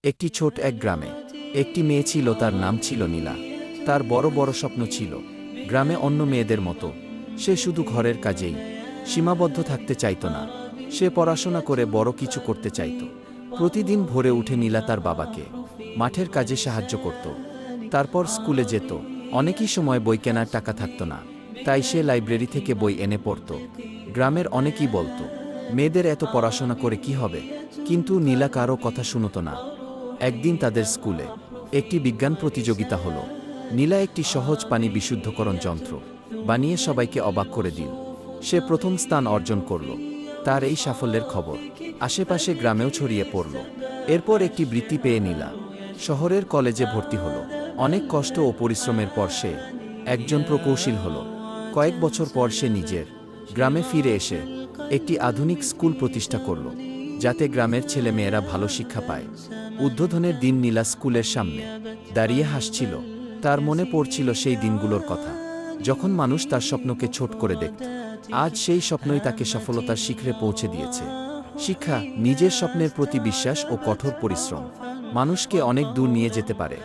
একটি ছোট এক গ্রামে একটি মেয়ে ছিল, তার নাম ছিল নীলা। তার বড় বড় স্বপ্ন ছিল। গ্রামে অন্য মেয়েদের মতো সে শুধু ঘরের কাজেই সীমাবদ্ধ থাকতে চাইত না। সে পড়াশোনা করে বড় কিছু করতে চাইত। প্রতিদিন ভোরে উঠে নীলা তার বাবাকে মাঠের কাজে সাহায্য করত। তারপর স্কুলে যেত। অনেকই সময় বই কেনার টাকা থাকত না, তাই সে লাইব্রেরি থেকে বই এনে পড়ত। গ্রামের অনেকেই বলতো, মেয়েদের এত পড়াশোনা করে কি হবে, কিন্তু নীলা কারও কথা শুনত না। একদিন তাদের স্কুলে একটি বিজ্ঞান প্রতিযোগিতা হলো। নীলা একটি সহজ পানি বিশুদ্ধকরণ যন্ত্র বানিয়ে সবাইকে অবাক করে দিল। সে প্রথম স্থান অর্জন করল। তার এই সাফল্যের খবর আশেপাশে গ্রামেও ছড়িয়ে পড়ল। এরপর একটি বৃত্তি পেয়ে নীলা শহরের কলেজে ভর্তি হল। অনেক কষ্ট ও পরিশ্রমের পর সে একজন প্রকৌশলী হল। কয়েক বছর পর সে নিজের গ্রামে ফিরে এসে একটি আধুনিক স্কুল প্রতিষ্ঠা করল, যাতে গ্রামের ছেলেমেয়েরা ভালো শিক্ষা পায়। উদ্বোধনের দিন নীলা স্কুলের সামনে দাঁড়িয়ে হাসছিল। তার মনে পড়ছিল সেই দিনগুলোর কথা, যখন মানুষ তার স্বপ্নকে ছোট করে দেখত। আজ সেই স্বপ্নই তাকে সফলতার শিখরে পৌঁছে দিয়েছে। শিক্ষা, নিজের স্বপ্নের প্রতি বিশ্বাস ও কঠোর পরিশ্রম মানুষকে অনেক দূর নিয়ে যেতে পারে।